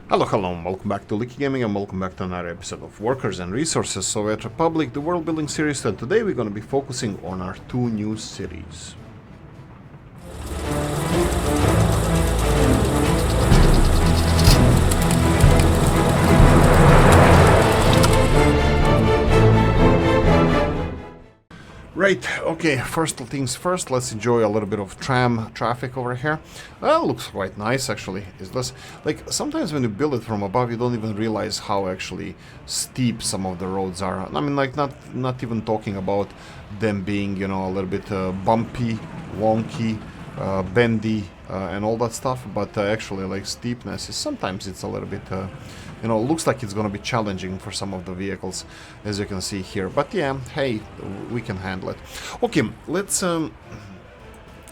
Hello, and welcome back to Oolykee Gaming, and welcome back to another episode of Workers and Resources Soviet Republic, the world building series, and today we're going to be focusing on our two new cities. Right, okay, first things first, let's enjoy a little bit of tram traffic over here. Well, looks quite nice actually. Is this, like, sometimes when you build it from above you don't even realize how actually steep some of the roads are. I mean, like, not even talking about them being, you know, a little bit bumpy, wonky, bendy, and all that stuff, but actually, like, steepness is sometimes it's a little bit you know, looks like it's going to be challenging for some of the vehicles, as you can see here. But yeah, hey, we can handle it. Okay, let's...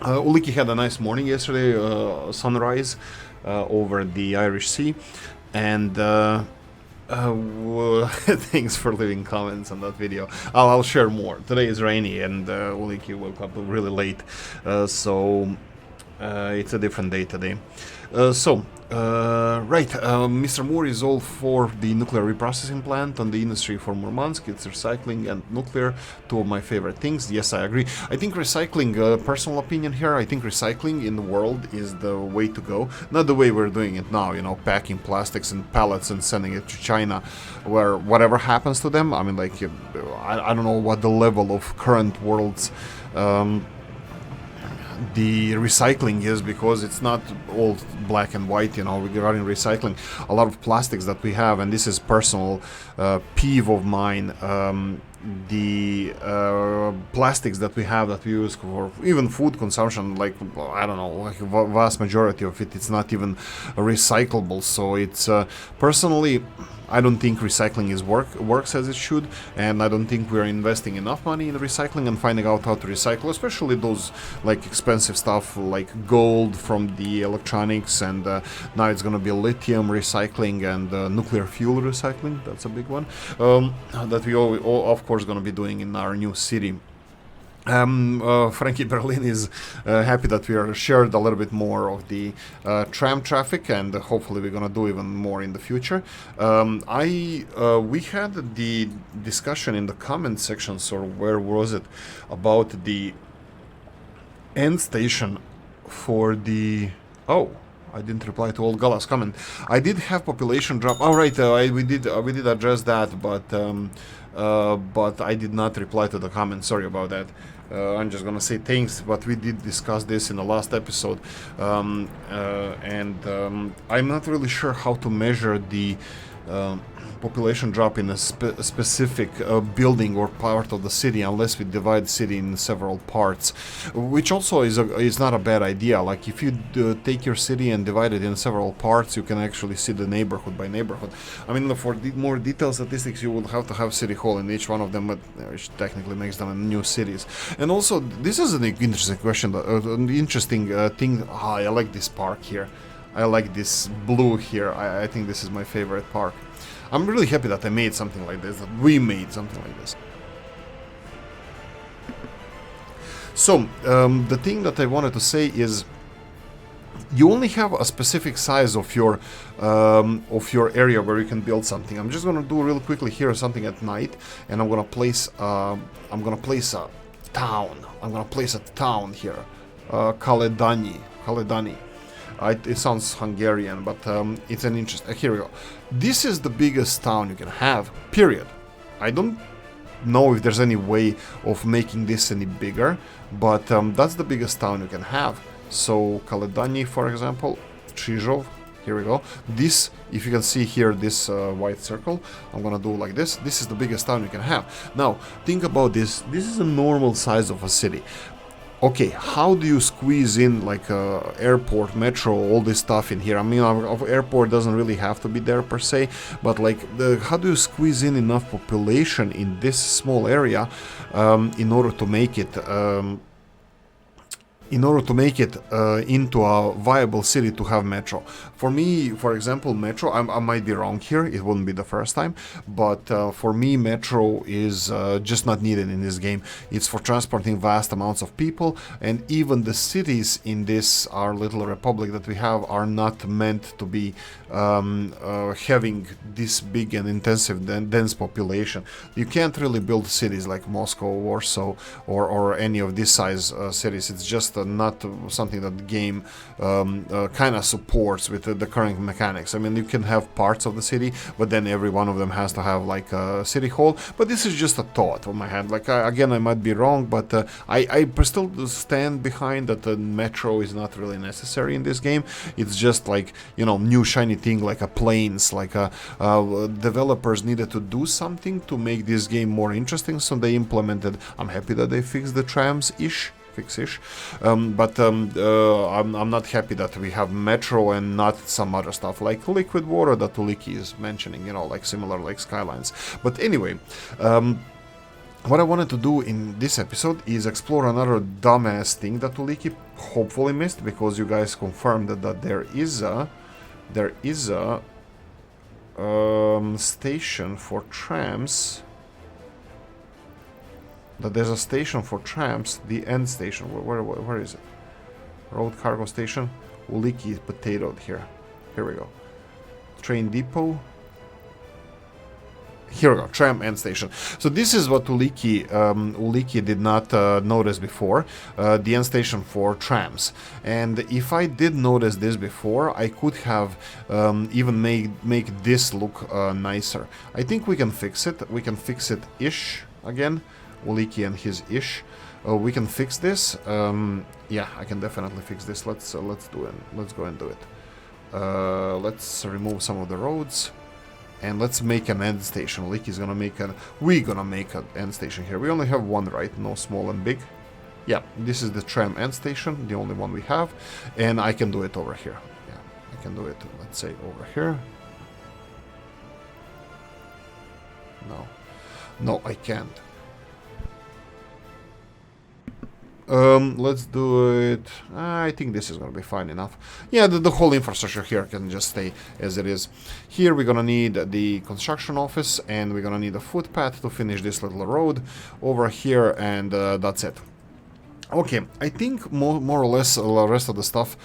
Oolykee had a nice morning yesterday, sunrise over the Irish Sea. And thanks for leaving comments on that video. I'll share more. Today is rainy and Oolykee woke up really late. So it's a different day today. Mr. Moore is all for the nuclear reprocessing plant on the industry for Murmansk. It's recycling and nuclear, two of my favorite things. Yes, I agree. I think recycling, personal opinion here, I think recycling in the world is the way to go. Not the way we're doing it now, you know, packing plastics in pallets and sending it to China, where whatever happens to them, I mean, like, I don't know what the level of current world's the recycling is, because it's not all black and white, you know. Regarding recycling, a lot of plastics that we have, and this is personal peeve of mine, the plastics that we have that we use for even food consumption, like, I don't know, like a vast majority of it, it's not even recyclable. So it's personally, I don't think recycling is works as it should, and I don't think we're investing enough money in recycling and finding out how to recycle, especially those like expensive stuff like gold from the electronics, and now it's gonna be lithium recycling and nuclear fuel recycling. That's a big one that we all of course gonna be doing in our new city. Frankie Berlin is happy that we are shared a little bit more of the tram traffic, and hopefully we're gonna do even more in the future. We had the discussion in the comment section, so where was it, about the end station for the... Oh, I didn't reply to Old Gala's comment. I did have population drop. Oh, right, we did address that, but I did not reply to the comment. Sorry about that. I'm just gonna say thanks, but we did discuss this in the last episode, I'm not really sure how to measure the population drop in a specific building or part of the city, unless we divide the city in several parts, which also is not a bad idea. Like, if you take your city and divide it in several parts, you can actually see the neighborhood by neighborhood. I mean, for more detailed statistics, you would have to have city hall in each one of them, but which technically makes them new cities. And also, this is an interesting question, an interesting thing. Oh, I like this park here. I like this blue here. I think this is my favorite park. I'm really happy that I made something like this, that we made something like this. So, the thing that I wanted to say is, you only have a specific size of your area where you can build something. I'm just gonna do real quickly here something at night, and I'm gonna place a town. I'm gonna place a town here, Kaledani. It sounds Hungarian, but it's an interest. Here we go. This is the biggest town you can have, period. I don't know if there's any way of making this any bigger, but that's the biggest town you can have. So, Kaledani, for example, Chizhov, here we go. This, if you can see here, this white circle, I'm gonna do like this. This is the biggest town you can have. Now, think about this. This is a normal size of a city. Okay, how do you squeeze in, like, airport, metro, all this stuff in here? I mean, our airport doesn't really have to be there per se, but like, how do you squeeze in enough population in this small area in order to make it in order to make it into a viable city to have metro. For me, for example, metro, I might be wrong here, it wouldn't be the first time, but for me, metro is just not needed in this game. It's for transporting vast amounts of people, and even the cities in this, our little republic that we have, are not meant to be having this big and intensive dense population. You can't really build cities like Moscow, Warsaw, or any of this size cities. It's just not something that the game kind of supports with the current mechanics. I mean, you can have parts of the city, but then every one of them has to have like a city hall. But this is just a thought on my head. Like, again, I might be wrong, but I still stand behind that the metro is not really necessary in this game. It's just like, you know, new shiny thing like a planes, like developers needed to do something to make this game more interesting, so they implemented. I'm happy that they fixed the trams-ish. But I'm not happy that we have metro and not some other stuff like liquid water that Oolykee is mentioning, you know, like similar like skylines. But anyway, what I wanted to do in this episode is explore another dumbass thing that Oolykee hopefully missed, because you guys confirmed that there is a station for trams. That there's a station for trams, the end station. Where is it? Road cargo station. Oolykee is potatoed here. Here we go. Train depot. Here we go, tram end station. So this is what Oolykee did not notice before, the end station for trams. And if I did notice this before, I could have even make this look nicer. I think we can fix it. We can fix it ish again. Oolykee and his ish. We can fix this. Yeah, I can definitely fix this. Let's do it. Let's go and do it. Let's remove some of the roads. And let's make an end station. Oolykee's gonna make we're gonna make an end station here. We only have one, right? No small and big. Yeah, this is the tram end station, the only one we have. And I can do it over here. Yeah, I can do it, let's say, over here. No, I can't. Let's do it. I think this is gonna be fine enough. Yeah, the whole infrastructure here can just stay as it is. Here we're gonna need the construction office, and we're gonna need a footpath to finish this little road over here, and that's it. Okay, I think more or less the rest of the stuff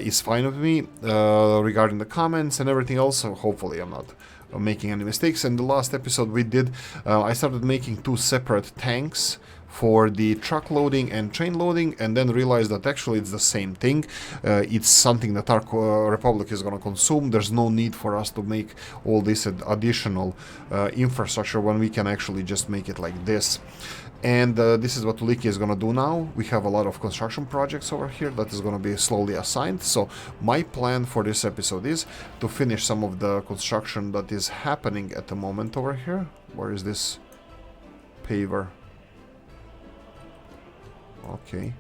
is fine with me regarding the comments and everything else. So hopefully I'm not making any mistakes. In the last episode we did, I started making two separate tanks for the truck loading and train loading, and then realized that actually it's the same thing. It's something that our Republic is going to consume. There's no need for us to make all this additional infrastructure when we can actually just make it like this. And this is what Oolykee is going to do now. We have a lot of construction projects over here that is going to be slowly assigned. So my plan for this episode is to finish some of the construction that is happening at the moment over here. Where is this paver? Okay.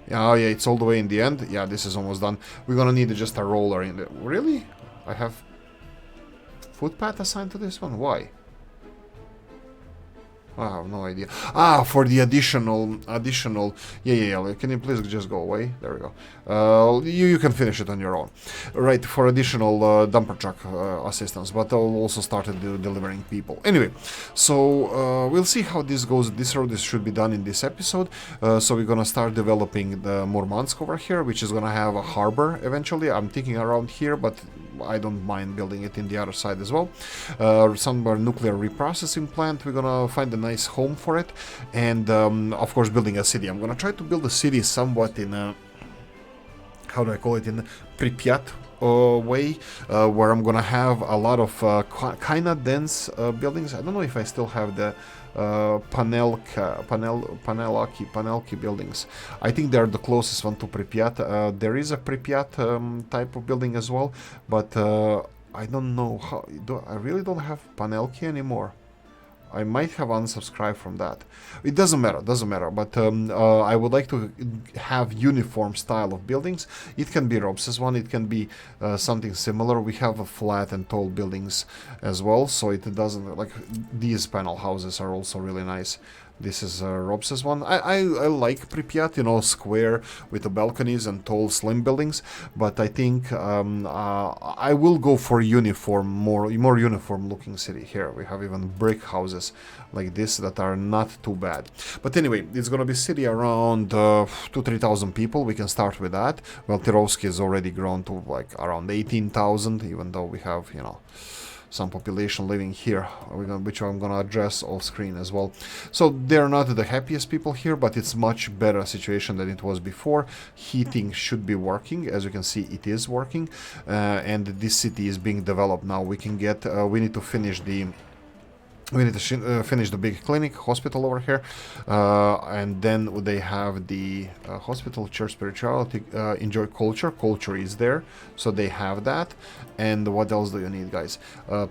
Yeah, oh yeah, it's all the way in the end. Yeah, this is almost done. We're gonna need just a roller in there. Really? I have footpath assigned to this one? Why? I have no idea. Ah, for the additional. Yeah. Can you please just go away? There we go. You can finish it on your own. Right, for additional dumper truck assistance, but I'll also started delivering people. Anyway, so we'll see how this goes. This road should be done in this episode. So we're gonna start developing the Murmansk over here, which is gonna have a harbor eventually. I'm thinking around here, but I don't mind building it in the other side as well. Somewhere nuclear reprocessing plant. We're gonna find a nice home for it, and of course building a city. I'm gonna try to build a city somewhat in a, how do I call it, in Pripyat way, where I'm gonna have a lot of kind of dense buildings. I don't know if I still have the Panelki buildings. I think they're the closest one to Pripyat. There is a Pripyat type of building as well, but I don't know how. I really don't have Panelki anymore. I might have unsubscribed from that. It doesn't matter, but I would like to have uniform style of buildings. It can be Robs's one, it can be something similar. We have a flat and tall buildings as well, so it doesn't, like, these panel houses are also really nice. This is Robs's one. I like Pripyat, you know, square with the balconies and tall, slim buildings. But I think I will go for uniform, more uniform looking city. Here we have even brick houses like this that are not too bad. But anyway, it's gonna be city around 2-3,000 people. We can start with that. Well, Tirovsky is already grown to like around 18,000, even though we have, you know, some population living here, which I'm gonna address off screen as well. So they're not the happiest people here, but it's much better situation than it was before. Heating should be working. As you can see, it is working, and this city is being developed now. We can get, we need to finish the finish the big clinic, hospital over here, and then they have the hospital, church, spirituality, enjoy culture. Culture is there, so they have that. And what else do you need, guys?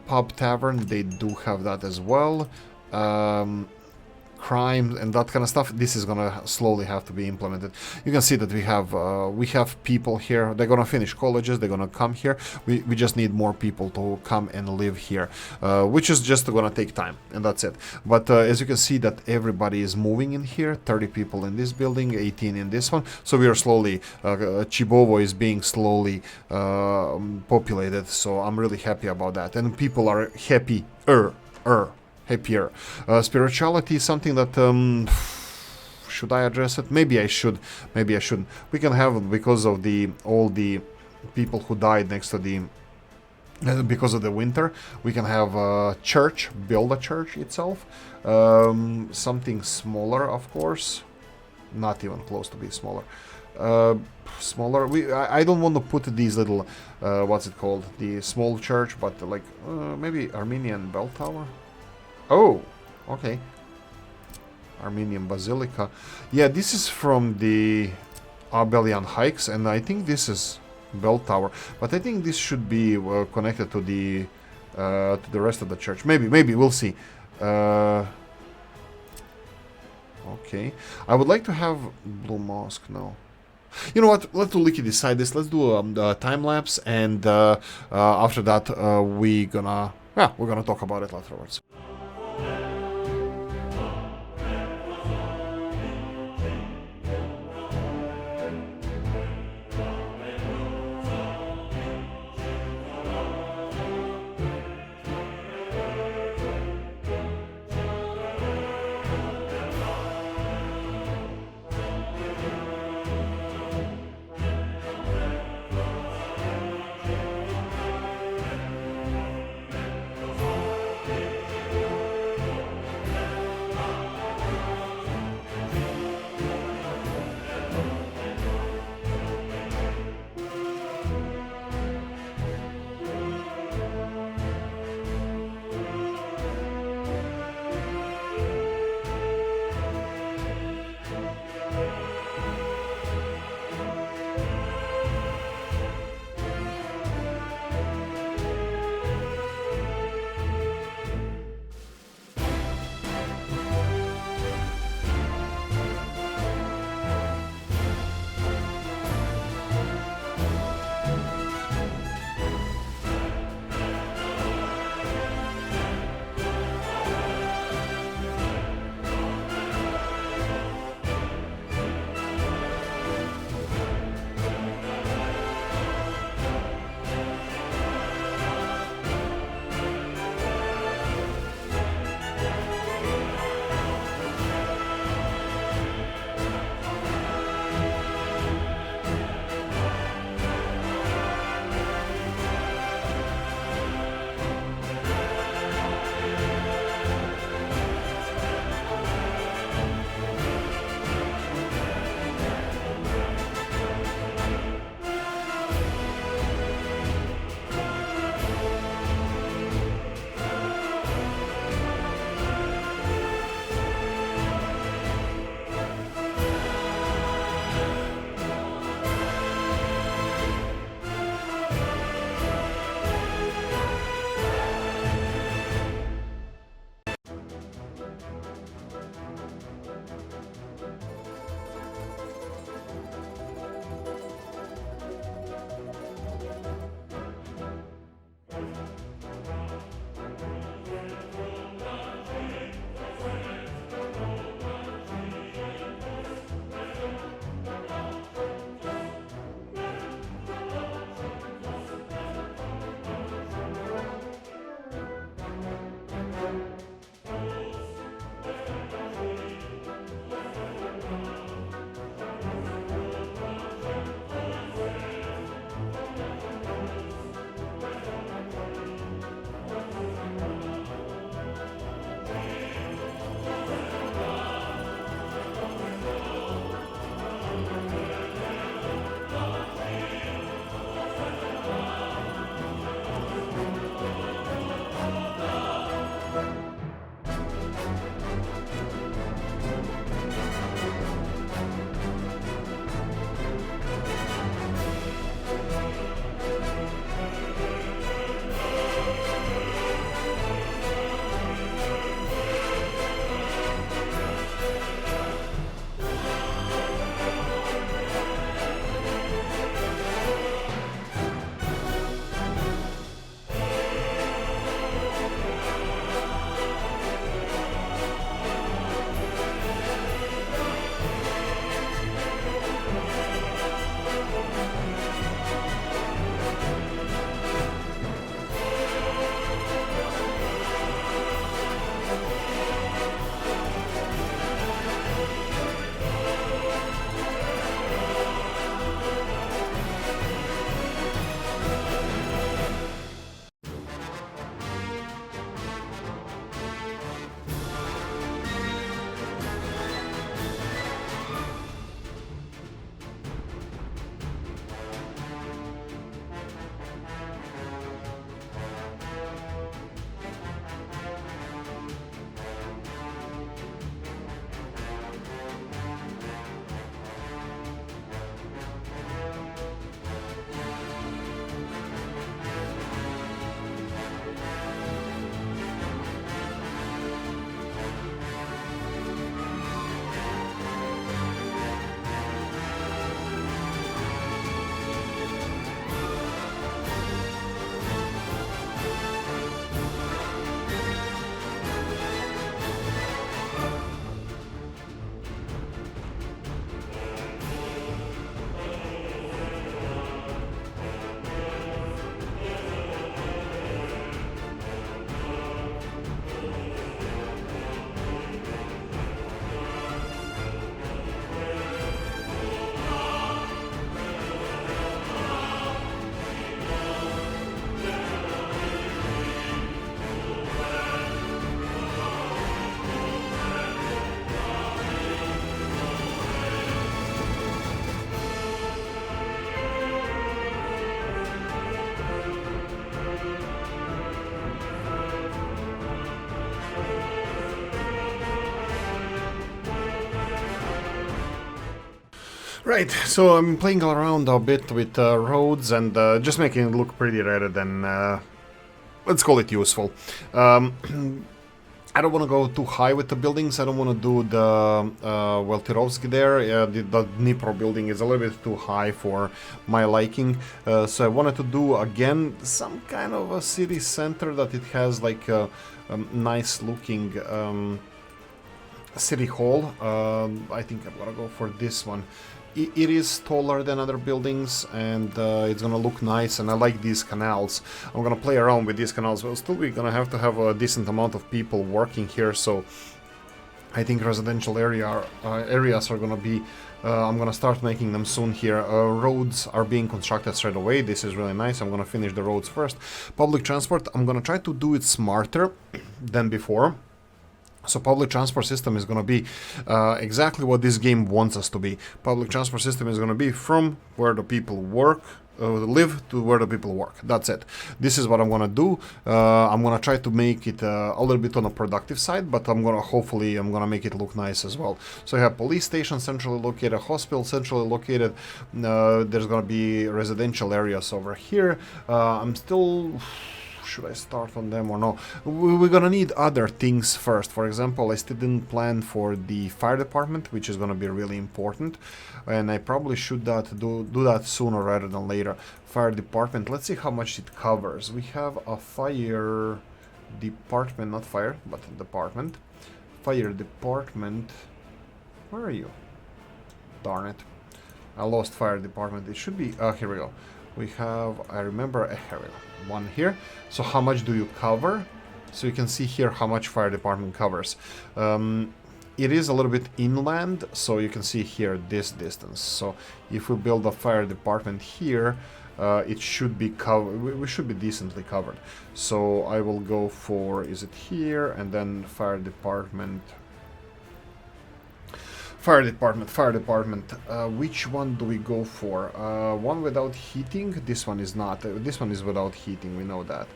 Pub, tavern, they do have that as well. Crime and that kind of stuff. This is gonna slowly have to be implemented. You can see that we have people here. They're gonna finish colleges. They're gonna come here. We just need more people to come and live here, which is just gonna take time, and that's it. But as you can see, that everybody is moving in here. 30 people in this building, 18 in this one. So we are slowly. Chibovo is being slowly populated. So I'm really happy about that, and people are happier. Spirituality is something that should I address it? Maybe I should. Maybe I shouldn't. We can have it because of all the people who died next to the because of the winter. We can have a church, build a church itself. Something smaller, of course. Not even close to be smaller. Smaller. I don't want to put these little what's it called? The small church, but like maybe Armenian bell tower. Oh, okay. Armenian Basilica. Yeah, this is from the Abelian hikes, and I think this is bell tower. But I think this should be connected to the rest of the church. Maybe we'll see. Okay, I would like to have Blue Mosque now. You know what? Let Oolykee decide this. Let's do a time lapse, and after that, we're gonna talk about it afterwards. Right, so I'm playing around a bit with roads and just making it look pretty rather than, let's call it useful. I don't want to go too high with the buildings. I don't want to do the Weltirovsk there. The Dnipro building is a little bit too high for my liking. So I wanted to do, again, some kind of a city center that it has like a nice looking city hall. I think I'm gonna go for this one. It is taller than other buildings and it's gonna look nice, and I like these canals. I'm gonna play around with these canals. Well, still we're gonna have a decent amount of people working here, so I think residential areas are gonna be I'm gonna start making them soon here. Roads are being constructed straight away. This is really nice. I'm gonna finish the roads first. Public transport, I'm gonna try to do it smarter than before. So public transport system is going to be exactly what this game wants us to be. Public transport system is going to be from where the people live to where the people work. That's it. This is what I'm going to do. I'm going to try to make it a little bit on a productive side, but hopefully I'm going to make it look nice as well. So you have police station centrally located, hospital centrally located. There's going to be residential areas over here. I'm still... Should I start on them or no? We're gonna need other things first. For example, I still didn't plan for the fire department, which is gonna be really important, and I probably should do that sooner rather than later. Fire department, let's see how much it covers. We have a fire department, not fire, but department. Fire department, where are you? Darn it, I lost fire department. It should be, here we go. We have, I remember, here we go. One here. So how much do you cover? So you can see here how much fire department covers. It is a little bit inland, so you can see here this distance. So if we build a fire department here, it should be covered. We should be decently covered. So I will go for, is it here, and then fire department. Fire department. Which one do we go for? One without heating? This one is not. This one is without heating, we know that.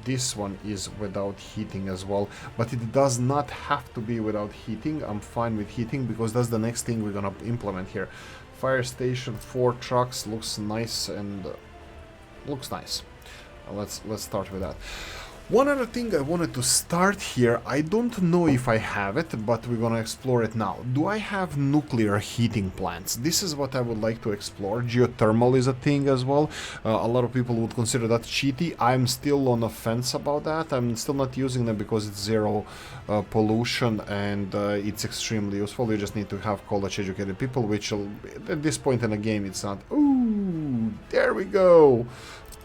This one is without heating as well. But it does not have to be without heating. I'm fine with heating because that's the next thing we're gonna implement here. Fire station, 4 trucks, looks nice and... looks nice. Let's start with that. One other thing I wanted to start here, I don't know if I have it, but we're gonna explore it now. Do I have nuclear heating plants? This is what I would like to explore. Geothermal is a thing as well. A lot of people would consider that cheaty. I'm still on the fence about that. I'm still not using them because it's zero pollution and it's extremely useful. You just need to have college-educated people, which at this point in the game it's not. Ooh, there we go.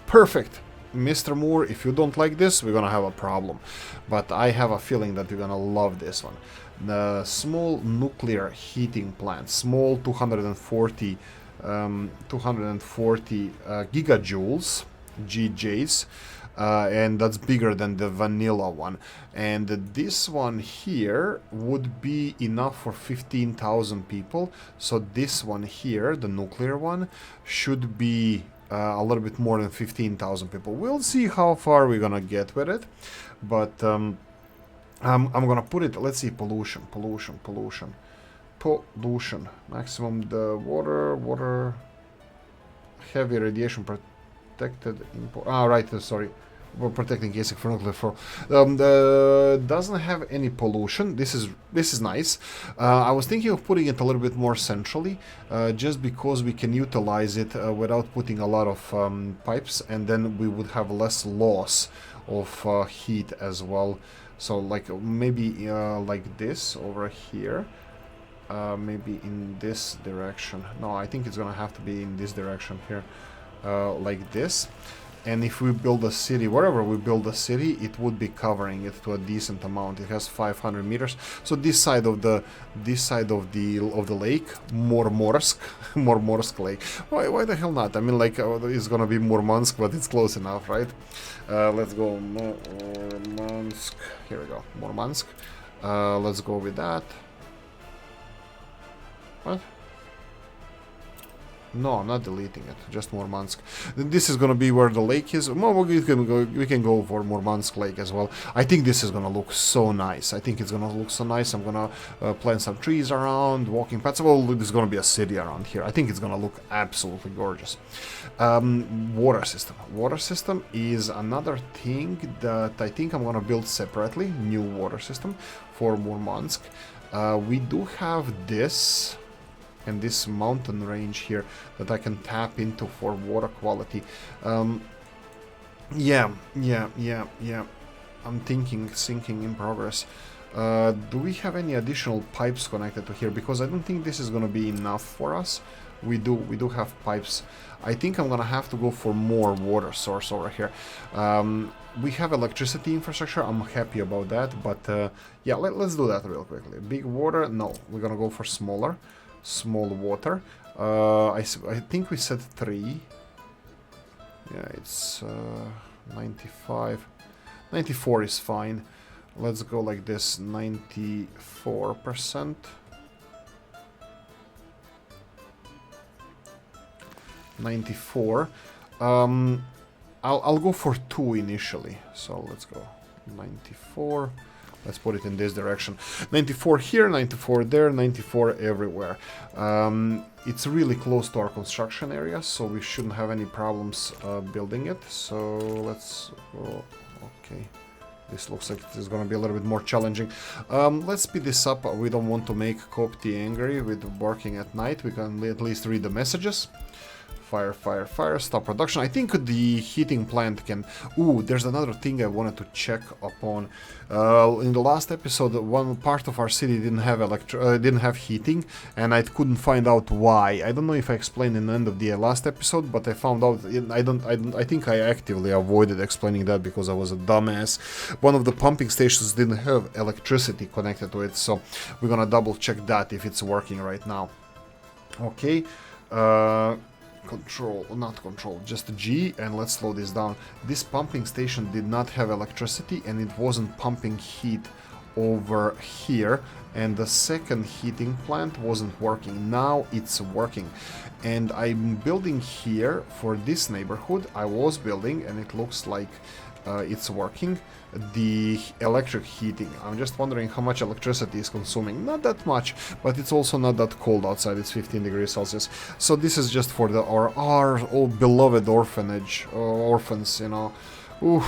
Perfect. Mr. Moore, if you don't like this, we're gonna have a problem. But I have a feeling that you're gonna love this one. The small nuclear heating plant, small 240 gigajoules, GJs, and that's bigger than the vanilla one. And this one here would be enough for 15,000 people. So this one here, the nuclear one, should be a little bit more than 15,000 people. We'll see how far we're gonna get with it, but I'm gonna put it, let's see, pollution, maximum the water, heavy radiation protected import, sorry, we're protecting Kasich for nuclear flow. Doesn't have any pollution. This is nice. I was thinking of putting it a little bit more centrally, just because we can utilize it without putting a lot of pipes, and then we would have less loss of heat as well. So like maybe like this over here, maybe in this direction. No, I think it's gonna have to be in this direction here, like this. And if we build a city, wherever we build a city, it would be covering it to a decent amount. It has 500 meters. So this side of the lake, Mormorsk Lake. Why the hell not? I mean, like it's gonna be Murmansk, but it's close enough, right? Let's go Murmansk. Here we go, Murmansk. Let's go with that. What? No, I'm not deleting it. Just Murmansk. This is gonna be where the lake is. Well, we can go for Murmansk Lake as well. I think this is gonna look so nice. I think it's gonna look so nice. I'm gonna plant some trees around, walking paths. Well, there's gonna be a city around here. I think it's gonna look absolutely gorgeous. Water system. Water system is another thing that I think I'm gonna build separately. New water system for Murmansk. We do have this and this mountain range here that I can tap into for water quality. Yeah. I'm thinking in progress. Do we have any additional pipes connected to here? Because I don't think this is gonna be enough for us. We do have pipes. I think I'm gonna have to go for more water source over here. We have electricity infrastructure. I'm happy about that, but yeah, let's do that real quickly. Big water, no, we're gonna go for small water. I think we said 3. Yeah, it's 95. 94 is fine. Let's go like this, 94%. 94. I'll go for 2 initially. So let's go 94. Let's put it in this direction. 94 here, 94 there, 94 everywhere. It's really close to our construction area, so we shouldn't have any problems building it. So let's go. Okay. This looks like it is going to be a little bit more challenging. Let's speed this up. We don't want to make Copti angry with working at night. We can at least read the messages. Fire, stop production. I think the heating plant can... Ooh, there's another thing I wanted to check upon. In the last episode, one part of our city didn't have heating, and I couldn't find out why. I don't know if I explained in the end of the last episode, but I found out... I think I actively avoided explaining that because I was a dumbass. One of the pumping stations didn't have electricity connected to it, so we're gonna double check that if it's working right now. Okay. Just G, and let's slow this down. This pumping station did not have electricity and it wasn't pumping heat over here, and the second heating plant wasn't working. Now it's working, and I'm building here for this neighborhood. I was building, and it looks like it's working. The electric heating, I'm just wondering how much electricity is consuming. Not that much, but it's also not that cold outside. It's 15 degrees Celsius. So this is just for our beloved orphans, you know. Ooh,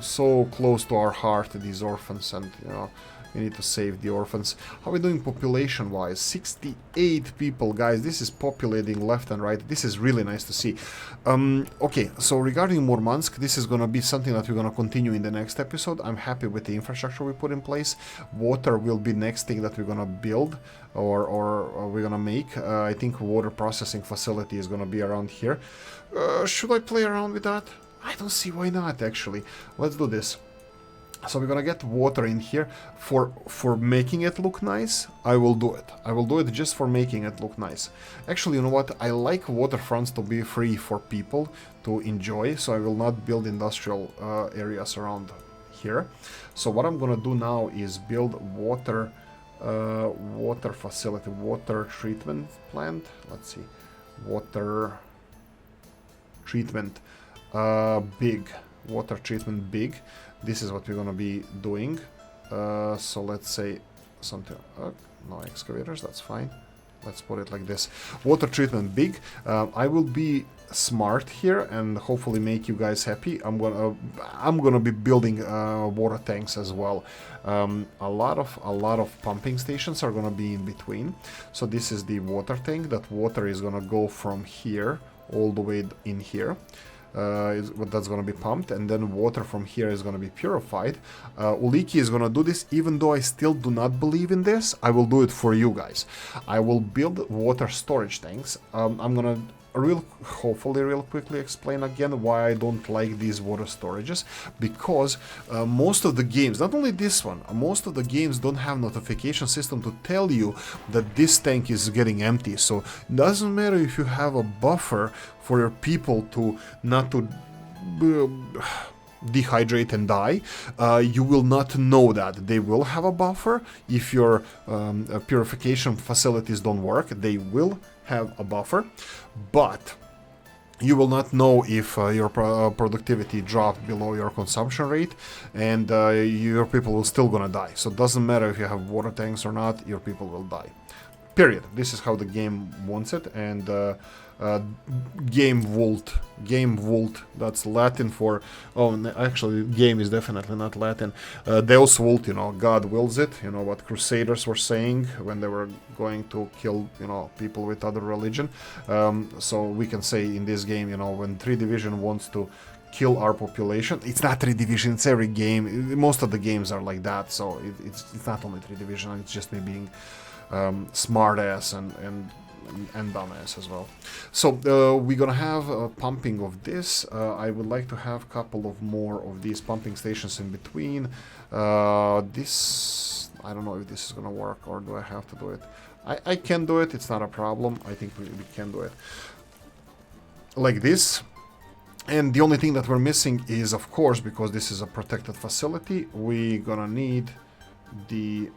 so close to our heart, these orphans, and you know, we need to save the orphans. How are we doing population wise? 68 people, guys. This is populating left and right. This is really nice to see. Okay, so regarding Murmansk, this is gonna be something that we're gonna continue in the next episode. I'm happy with the infrastructure we put in place. Water will be next thing that we're gonna build or we're gonna make. I think water processing facility is gonna be around here. Should I play around with that? I don't see why not, actually. Let's do this. So we're gonna get water in here for making it look nice. I will do it. I will do it just for making it look nice. Actually, you know what? I like waterfronts to be free for people to enjoy, so I will not build industrial areas around here. So what I'm gonna do now is build water facility, water treatment plant. Let's see, water treatment big. Water treatment big. This is what we're gonna be doing. So let's say something. No excavators, that's fine. Let's put it like this. Water treatment big. I will be smart here and hopefully make you guys happy. I'm gonna be building water tanks as well. A lot of pumping stations are gonna be in between. So this is the water tank. That water is gonna go from here all the way in here. That's going to be pumped, and then water from here is going to be purified. Oolykee is going to do this. Even though I still do not believe in this, I will do it for you guys. I will build water storage tanks. I'm going to hopefully real quickly explain again why I don't like these water storages, because most of the games, not only this one, most of the games don't have notification system to tell you that this tank is getting empty. So it doesn't matter if you have a buffer for your people to not to dehydrate and die. You will not know that. They will have a buffer. If your purification facilities don't work, they will have a buffer, but you will not know if your productivity dropped below your consumption rate, and your people will still gonna die. So it doesn't matter if you have water tanks or not, your people will die. Period. This is how the game wants it, and game vult, that's Latin for, actually game is definitely not Latin. Deus vult, God wills it, what Crusaders were saying when they were going to kill, people with other religion. So we can say in this game, when 3 Division wants to kill our population, it's not 3 Division, it's every game. Most of the games are like that, so it's not only 3 Division, it's just me being smart ass and dumbass as well. So we're gonna have a pumping of this. I would like to have a couple of more of these pumping stations in between. This, I don't know if this is gonna work, or do I have to do it? I can do it, it's not a problem. I think we can do it like this. And the only thing that we're missing is, of course, because this is a protected facility, we're gonna need the,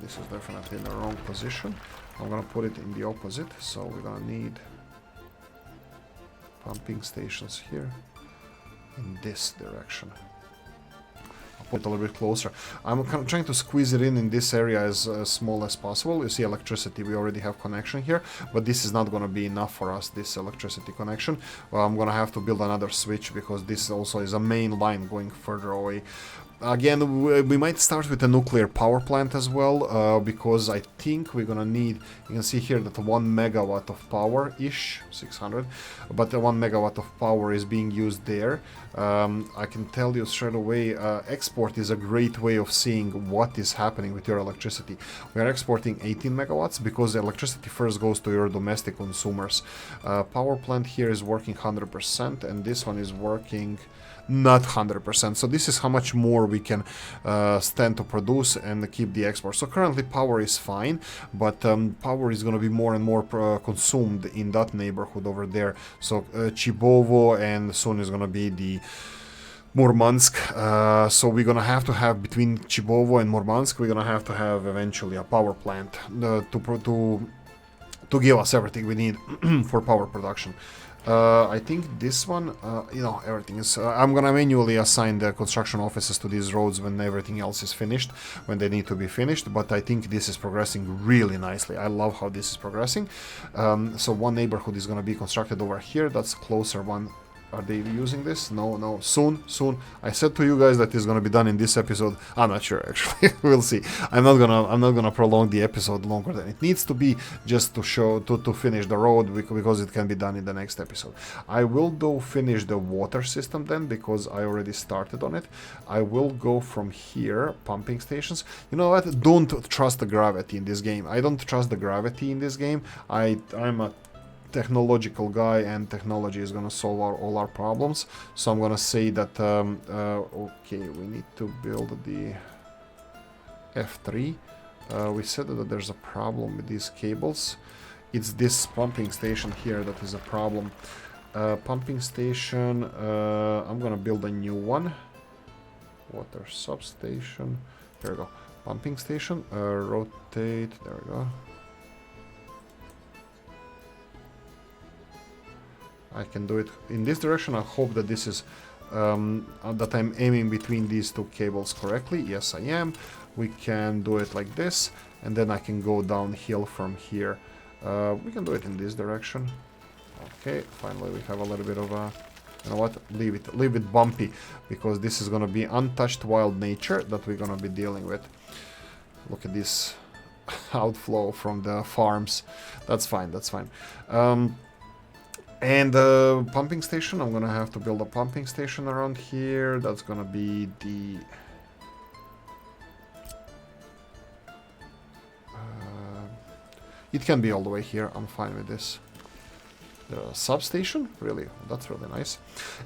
this is definitely in the wrong position. I'm gonna put it in the opposite, so we're gonna need pumping stations here in this direction. I'll put it a little bit closer. I'm trying to squeeze it in this area as small as possible. You see electricity, we already have connection here, but this is not gonna be enough for us, this electricity connection. Well, I'm gonna have to build another switch, because this also is a main line going further away. Again, we might start with a nuclear power plant as well, because I think we're gonna need, you can see here that 1 megawatt of power-ish, 600, but 1 megawatt of power is being used there. I can tell you straight away, export is a great way of seeing what is happening with your electricity. We are exporting 18 megawatts, because the electricity first goes to your domestic consumers. Power plant here is working 100%, and this one is working not 100%. So this is how much more we can stand to produce and keep the export. So currently power is fine, but power is going to be more and more consumed in that neighborhood over there. So Chibovo, and soon is going to be the Murmansk. So we're going to have between Chibovo and Murmansk, we're going to have eventually a power plant to give us everything we need for power production. I think this one, everything is... I'm gonna manually assign the construction offices to these roads when everything else is finished, when they need to be finished, but I think this is progressing really nicely. I love how this is progressing. So one neighborhood is gonna be constructed over here, that's closer one. Are they using this? No, soon. I said to you guys that it's gonna be done in this episode. I'm not sure, actually. We'll see. I'm not gonna prolong the episode longer than it needs to be, just to show, to finish the road, because it can be done in the next episode. I will though finish the water system then, because I already started on it. I will go from here, pumping stations. You know what? Don't trust the gravity in this game. I don't trust the gravity in this game. I'm a technological guy, and technology is gonna solve all our problems. So I'm gonna say that okay, we need to build the F3. We said that there's a problem with these cables. It's this pumping station here that is a problem. Pumping station, I'm gonna build a new one. Water substation, there we go. Pumping station, rotate, there we go. I can do it in this direction. I hope that this is that I'm aiming between these two cables correctly. Yes, I am. We can do it like this, and then I can go downhill from here. We can do it in this direction. Okay, finally we have a little bit of a... You know what? Leave it bumpy, because this is gonna be untouched wild nature that we're gonna be dealing with. Look at this outflow from the farms. That's fine. And the pumping station, I'm gonna have to build a pumping station around here. That's gonna be the... it can be all the way here, I'm fine with this. The substation, really, that's really nice.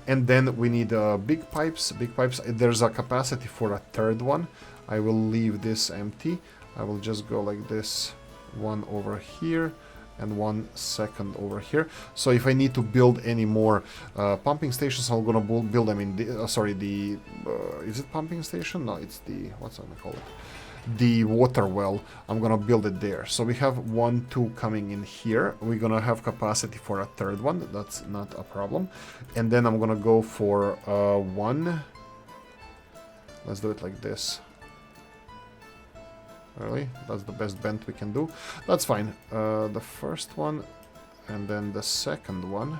And then we need big pipes. There's a capacity for a third one. I will leave this empty. I will just go like this, one over here. and 1 second over here. So if I need to build any more pumping stations, I'm gonna build them in the, is it pumping station? No, it's the, what's I'm gonna call it? The water well. I'm gonna build it there. So we have 1, 2 coming in here. We're gonna have capacity for a third one. That's not a problem. And then I'm gonna go for 1. Let's do it like this. Really? That's the best bend we can do. That's fine. The first one and then the second one.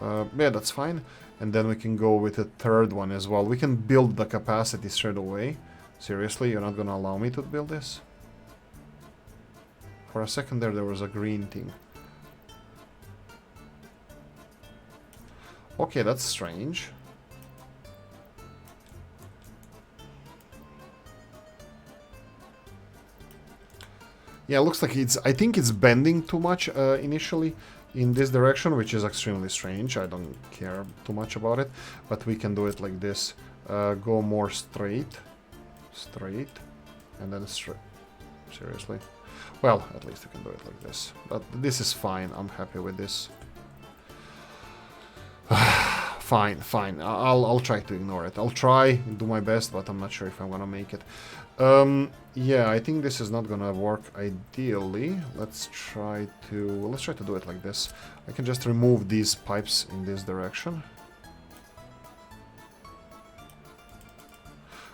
Yeah, that's fine. And then we can go with the third one as well. We can build the capacity straight away. Seriously, you're not gonna allow me to build this? For a second there was a green thing. Okay, that's strange. Yeah, it looks like it's... I think it's bending too much initially in this direction, which is extremely strange. I don't care too much about it, but we can do it like this. Go more straight. Straight. And then straight. Seriously. Well, at least we can do it like this. But this is fine. I'm happy with this. Fine, fine. I'll try to ignore it. I'll try, do my best, but I'm not sure if I'm gonna make it. Yeah, I think this is not gonna work ideally. Let's try to do it like this. I can just remove these pipes in this direction.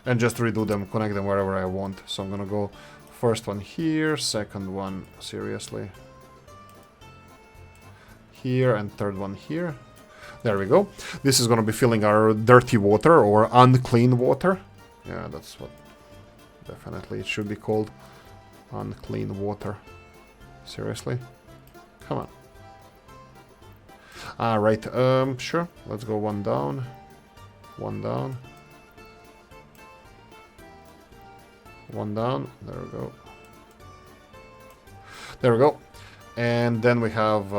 And just redo them, connect them wherever I want. So I'm gonna go first one here, second one, seriously, here, and third one here. There we go. This is gonna be filling our dirty water or unclean water. Yeah, that's what definitely it should be called. Unclean water. Seriously? Come on. Alright, sure. Let's go 1 down. 1 down. 1 down. There we go. There we go. And then we have...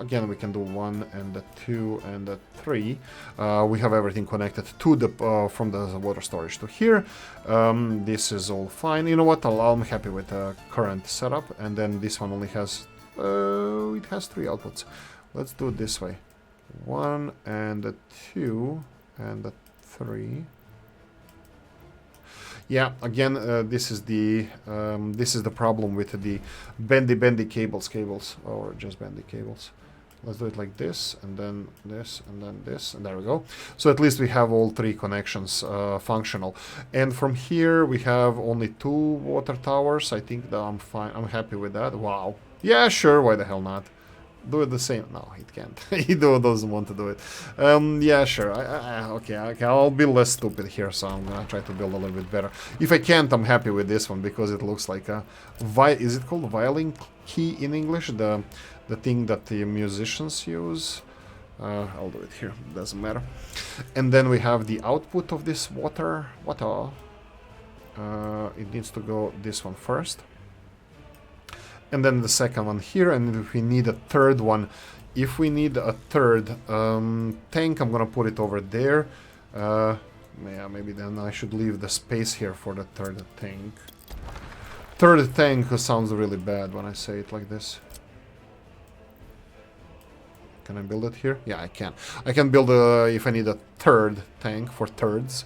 again, we can do 1 and a 2 and a 3. We have everything connected to the from the water storage to here. This is all fine. You know what? I'm happy with the current setup. And then this one only has it has 3 outputs. Let's do it this way: 1 and a 2 and a 3. Yeah, again, this is the problem with the bendy cables, or just bendy cables. Let's do it like this, and then this, and then this, and there we go. So at least we have all 3 connections functional. And from here we have only 2 water towers. I think that I'm fine. I'm happy with that. Wow. Yeah, sure. Why the hell not? Do it the same. No, it can't. He doesn't want to do it. Yeah, sure. Okay, I'll be less stupid here, so I'm gonna try to build a little bit better. If I can't, I'm happy with this one because it looks like a is it called violin key in English? The thing that the musicians use. I'll do it here. Doesn't matter. And then we have the output of this water. It needs to go this one first. And then the second one here, and if we need a third one, if we need a third tank, I'm gonna put it over there. Yeah, maybe then I should leave the space here for the third tank. Third tank sounds really bad when I say it like this. Can I build it here? Yeah, I can. I can build if I need a third tank for thirds.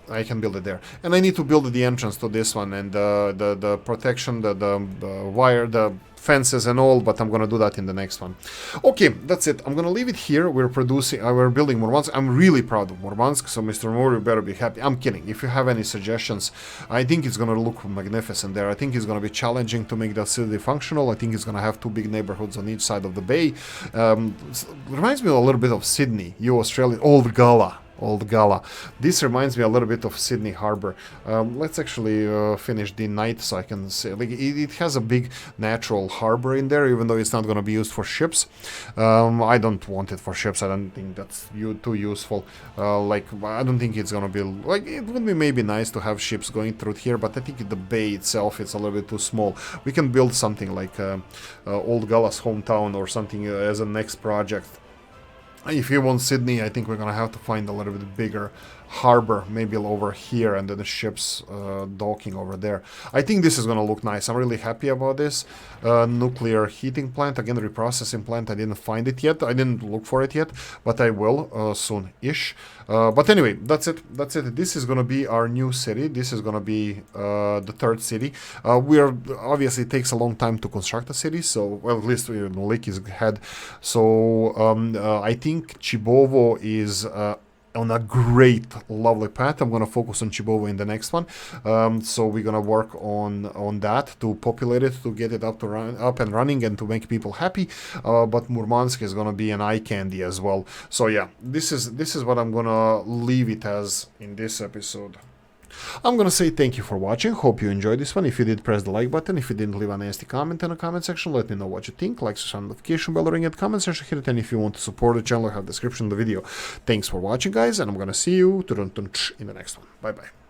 I can build it there. And I need to build the entrance to this one and the protection, the wire, the fences and all, but I'm gonna do that in the next one. Okay, that's it. I'm gonna leave it here. We're building Murmansk. I'm really proud of Murmansk, so Mr. Moore, you better be happy. I'm kidding. If you have any suggestions, I think it's gonna look magnificent there. I think it's gonna be challenging to make the city functional. I think it's gonna have 2 big neighborhoods on each side of the bay. Reminds me a little bit of Sydney, you Australian, Old Gala. This reminds me a little bit of Sydney Harbor. Let's actually finish the night so I can see. Like, it has a big natural harbor in there, even though it's not going to be used for ships. I don't want it for ships. I don't think that's too useful. Like, I don't think it's going to be... Like, it would be maybe nice to have ships going through here, but I think the bay itself is a little bit too small. We can build something like Old Gala's hometown or something as a next project. If you want Sydney, I think we're gonna have to find a little bit bigger harbor maybe over here, and then the ships docking over there. I think this is gonna look nice. I'm really happy about this. Nuclear heating plant, again, reprocessing plant. I didn't find it yet. I didn't look for it yet, but I will soon-ish. But anyway, that's it. That's it. This is gonna be our new city. This is gonna be the third city. Obviously it takes a long time to construct a city, so well, at least Oolykee's had. So I think Chibovo is on a great, lovely path. I'm gonna focus on Chibovo in the next one. So we're gonna work on that to populate it, to get it up and running, and to make people happy. But Murmansk is gonna be an eye candy as well. So yeah, this is what I'm gonna leave it as in this episode. I'm gonna say thank you for watching. Hope you enjoyed this one. If you did, press the like button. If you didn't, leave a nasty comment in the comment section. Let me know what you think. Like, subscribe, notification bell, ring at comment section. Hit it, and if you want to support the channel, I have the description of the video. Thanks for watching, guys, and I'm gonna see you in the next one. Bye bye.